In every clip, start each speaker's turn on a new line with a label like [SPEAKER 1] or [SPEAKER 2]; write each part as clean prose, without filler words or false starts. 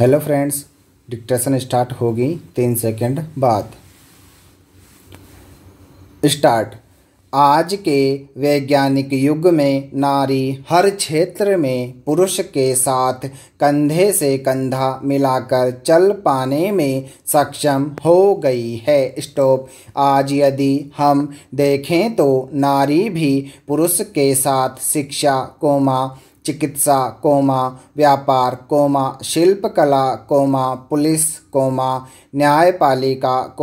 [SPEAKER 1] Hello friends, dictation start होगी 3 second बाद। Start. आज के वैज्ञानिक युग में नारी हर क्षेत्र में पुरुष के साथ कंधे से कंधा मिलाकर चल पाने में सक्षम हो गई है। स्टॉप। आज यदि हम देखें तो नारी भी पुरुष के साथ शिक्षा, चिकित्सा, व्यापार, शिल्पकला, पुलिस, न्यायपालिका,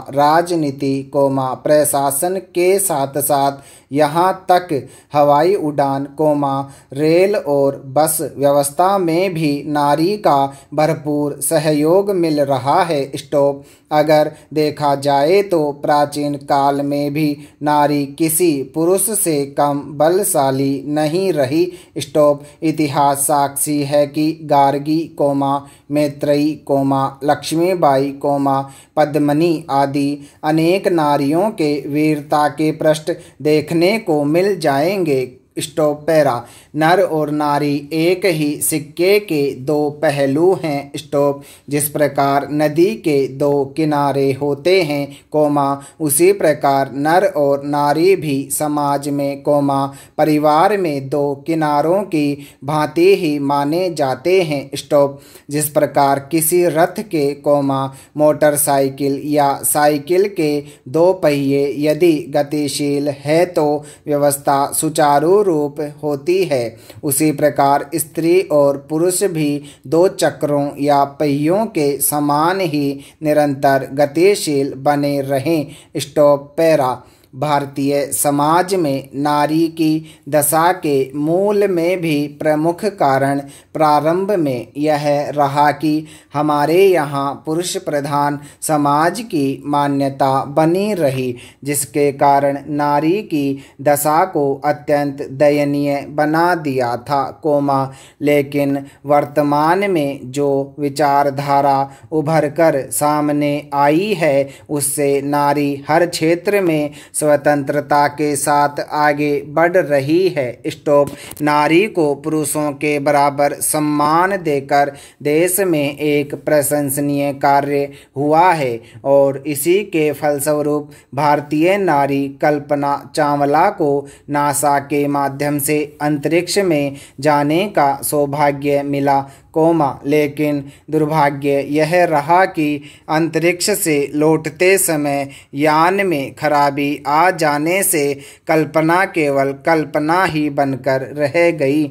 [SPEAKER 1] राजनीति, प्रशासन के साथ साथ यहाँ तक हवाई उड़ान, रेल और बस व्यवस्था में भी नारी का भरपूर सहयोग मिल रहा है। स्टॉप। अगर देखा जाए तो प्राचीन काल में भी नारी किसी पुरुष से कम बलशाली नहीं रही। स्टॉप। इतिहास साक्षी है कि गार्गी, मैत्रेयी, लक्ष्मीबाई, पद्मिनी आदि अनेक नारियों के वीरता के पृष्ठ देखने को मिल जाएंगे। स्टॉप। पैरा। नर और नारी एक ही सिक्के के दो पहलू हैं। स्टॉप। जिस प्रकार नदी के दो किनारे होते हैं, उसी प्रकार नर और नारी भी समाज में, परिवार में दो किनारों की भांति ही माने जाते हैं। स्टॉप। जिस प्रकार किसी रथ के, मोटरसाइकिल या साइकिल के दो पहिए यदि गतिशील है तो व्यवस्था सुचारू रूप होती है, उसी प्रकार स्त्री और पुरुष भी दो चक्रों या पहियों के समान ही निरंतर गतिशील बने रहें। स्टॉप। पैरा। भारतीय समाज में नारी की दशा के मूल में भी प्रमुख कारण प्रारंभ में यह रहा कि हमारे यहाँ पुरुष प्रधान समाज की मान्यता बनी रही, जिसके कारण नारी की दशा को अत्यंत दयनीय बना दिया था, लेकिन वर्तमान में जो विचारधारा उभर कर सामने आई है उससे नारी हर क्षेत्र में स्वतंत्रता के साथ आगे बढ़ रही है। स्टॉप। नारी को पुरुषों के बराबर सम्मान देकर देश में एक प्रशंसनीय कार्य हुआ है और इसी के फलस्वरूप भारतीय नारी कल्पना चावला को नासा के माध्यम से अंतरिक्ष में जाने का सौभाग्य मिला, लेकिन दुर्भाग्य यह रहा कि अंतरिक्ष से लौटते समय यान में खराबी आ जाने से कल्पना केवल कल्पना ही बनकर रह गई,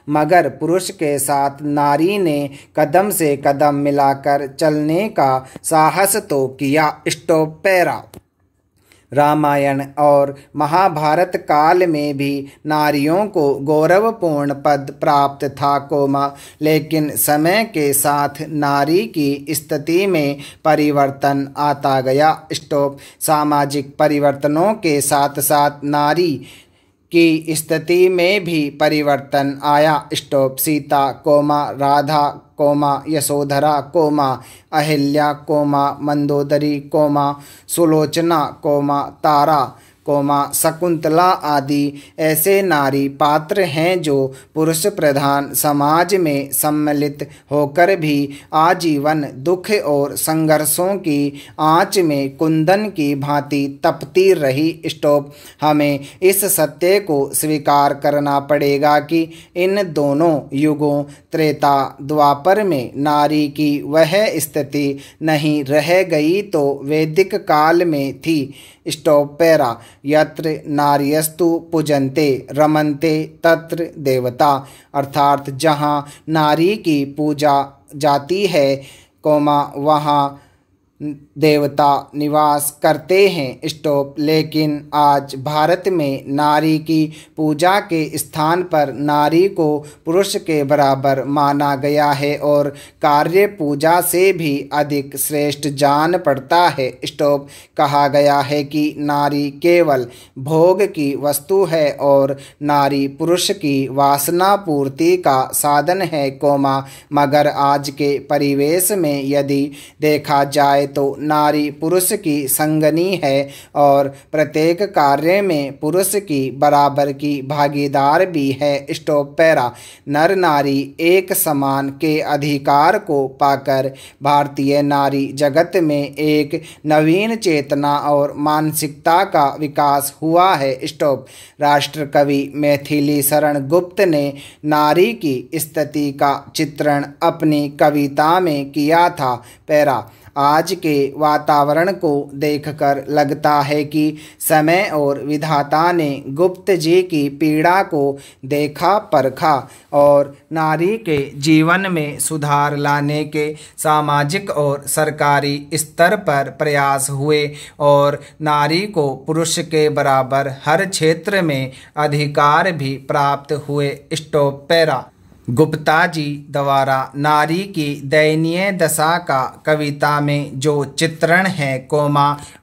[SPEAKER 1] मगर पुरुष के साथ नारी ने कदम से कदम मिलाकर चलने का साहस तो किया। स्टॉप। पैरा। रामायण और महाभारत काल में भी नारियों को गौरवपूर्ण पद प्राप्त था, लेकिन समय के साथ नारी की स्थिति में परिवर्तन आता गया। स्टॉप। सामाजिक परिवर्तनों के साथ साथ नारी की स्थिति में भी परिवर्तन आया। स्टॉप। सीता, राधा, यशोधरा, अहिल्या, मंदोदरी, सुलोचना, तारा, शकुंतला आदि ऐसे नारी पात्र हैं जो पुरुष प्रधान समाज में सम्मिलित होकर भी आजीवन दुख और संघर्षों की आंच में कुंदन की भांति तपती रही। स्टॉप। हमें इस सत्य को स्वीकार करना पड़ेगा कि इन दोनों युगों त्रेता द्वापर में नारी की वह स्थिति नहीं रह गई तो वैदिक काल में थी। स्टॉप। पैरा। यत्र नार्यस्तु पूजन्ते रमन्ते तत्र देवता, अर्थात जहाँ नारी की पूजा जाती है, वहाँ देवता निवास करते हैं। स्टॉप। लेकिन आज भारत में नारी की पूजा के स्थान पर नारी को पुरुष के बराबर माना गया है और कार्य पूजा से भी अधिक श्रेष्ठ जान पड़ता है। स्टॉप। कहा गया है कि नारी केवल भोग की वस्तु है और नारी पुरुष की वासना पूर्ति का साधन है, मगर आज के परिवेश में यदि देखा जाए तो नारी पुरुष की संगनी है और प्रत्येक कार्य में पुरुष की बराबर की भागीदार भी है। Stop para. नर नारी एक समान के अधिकार को पाकर भारतीय नारी जगत में एक नवीन चेतना और मानसिकता का विकास हुआ है। स्टॉप। राष्ट्र कवि मैथिली शरण गुप्त ने नारी की स्थिति का चित्रण अपनी कविता में किया था। पैरा। आज के वातावरण को देखकर लगता है कि समय और विधाता ने गुप्त जी की पीड़ा को देखा परखा और नारी के जीवन में सुधार लाने के सामाजिक और सरकारी स्तर पर प्रयास हुए और नारी को पुरुष के बराबर हर क्षेत्र में अधिकार भी प्राप्त हुए। Stop para. गुप्ता जी द्वारा नारी की दयनीय दशा का कविता में जो चित्रण है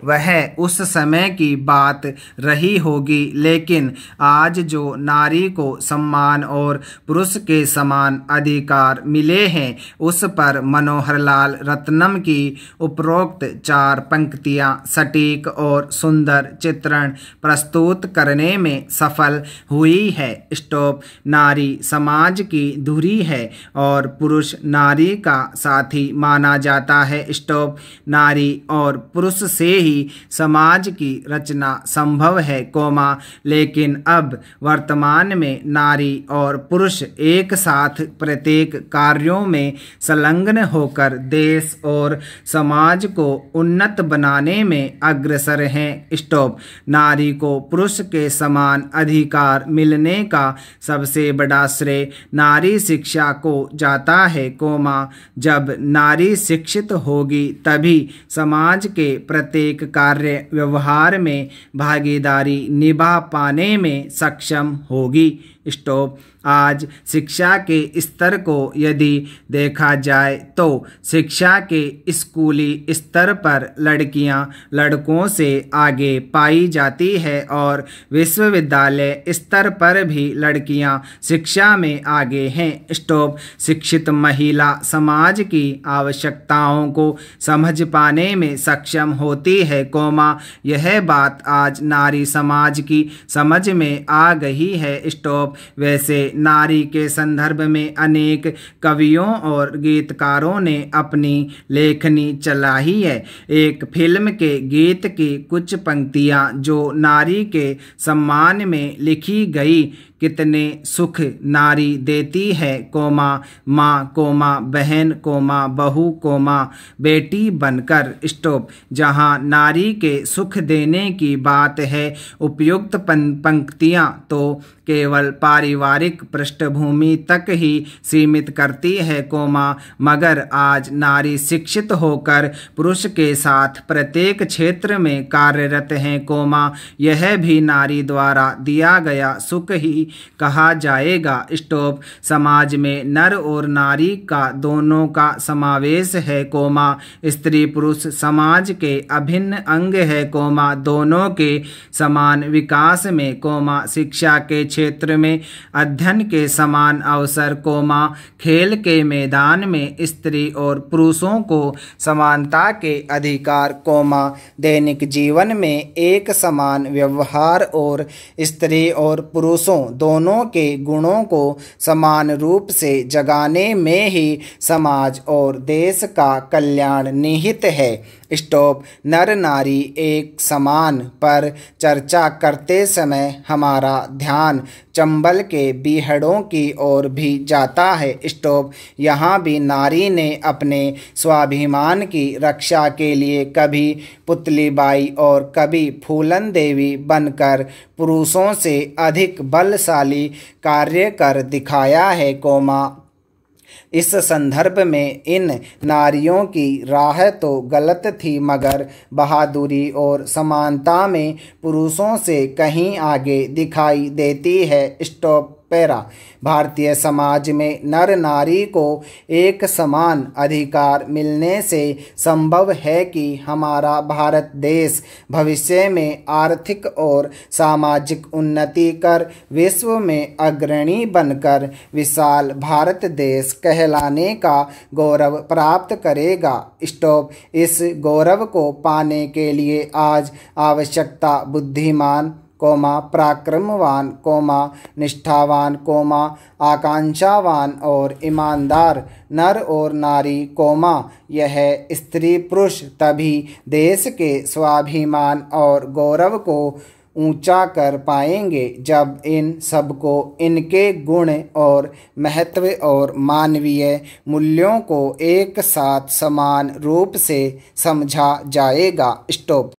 [SPEAKER 1] वह उस समय की बात रही होगी, लेकिन आज जो नारी को सम्मान और पुरुष के समान अधिकार मिले हैं उस पर मनोहरलाल रत्नम की उपरोक्त 4 पंक्तियां सटीक और सुंदर चित्रण प्रस्तुत करने में सफल हुई है। स्टॉप। नारी समाज की धुरी है और पुरुष नारी का साथी माना जाता है। स्टॉप। नारी और पुरुष से ही समाज की रचना संभव है लेकिन अब वर्तमान में नारी और पुरुष एक साथ प्रत्येक कार्यों में संलग्न होकर देश और समाज को उन्नत बनाने में अग्रसर हैं। स्टॉप। नारी को पुरुष के समान अधिकार मिलने का सबसे बड़ा श्रेय नारी शिक्षा को जाता है जब नारी शिक्षित होगी तभी समाज के प्रत्येक कार्य व्यवहार में भागीदारी निभा पाने में सक्षम होगी। स्टॉप। आज शिक्षा के स्तर को यदि देखा जाए तो शिक्षा के स्कूली स्तर पर लड़कियां लड़कों से आगे पाई जाती है और विश्वविद्यालय स्तर पर भी लड़कियां शिक्षा में आगे हैं। स्टॉप। शिक्षित महिला समाज की आवश्यकताओं को समझ पाने में सक्षम होती है यह बात आज नारी समाज की समझ में आ गई है। स्टॉप। वैसे नारी के संदर्भ में अनेक कवियों और गीतकारों ने अपनी लेखनी चलाई है। एक फिल्म के गीत की कुछ पंक्तियां जो नारी के सम्मान में लिखी गई। कितने सुख नारी देती है माँ बहन बहू बेटी बनकर। स्टॉप। जहाँ नारी के सुख देने की बात है उपयुक्त पंक्तियाँ तो केवल पारिवारिक पृष्ठभूमि तक ही सीमित करती है मगर आज नारी शिक्षित होकर पुरुष के साथ प्रत्येक क्षेत्र में कार्यरत है यह भी नारी द्वारा दिया गया सुख ही कहा जाएगा। स्टॉप। समाज में नर और नारी का दोनों का समावेश है स्त्री पुरुष समाज के अभिन्न अंग है दोनों के समान विकास में शिक्षा के क्षेत्र में अध्ययन के समान अवसर खेल के मैदान में स्त्री और पुरुषों को समानता के अधिकार दैनिक जीवन में एक समान व्यवहार और स्त्री और पुरुषों दोनों के गुणों को समान रूप से जगाने में ही समाज और देश का कल्याण निहित है। स्टॉप। नर नारी एक समान पर चर्चा करते समय हमारा ध्यान चंबल के बीहड़ों की ओर भी जाता है। स्टॉप। यहाँ भी नारी ने अपने स्वाभिमान की रक्षा के लिए कभी पुतलीबाई और कभी फूलन देवी बनकर पुरुषों से अधिक बलशाली कार्य कर दिखाया है इस संदर्भ में इन नारियों की राह तो गलत थी मगर बहादुरी और समानता में पुरुषों से कहीं आगे दिखाई देती है। स्टॉप। पैरा। भारतीय समाज में नर नारी को एक समान अधिकार मिलने से संभव है कि हमारा भारत देश भविष्य में आर्थिक और सामाजिक उन्नति कर विश्व में अग्रणी बनकर विशाल भारत देश कहलाने का गौरव प्राप्त करेगा। स्टॉप। इस गौरव को पाने के लिए आज आवश्यकता बुद्धिमान, पराक्रमवान, निष्ठावान, आकांक्षावान और ईमानदार नर और नारी, यह स्त्री पुरुष तभी देश के स्वाभिमान और गौरव को ऊंचा कर पाएंगे जब इन सबको इनके गुण और महत्व और मानवीय मूल्यों को एक साथ समान रूप से समझा जाएगा। स्टॉप।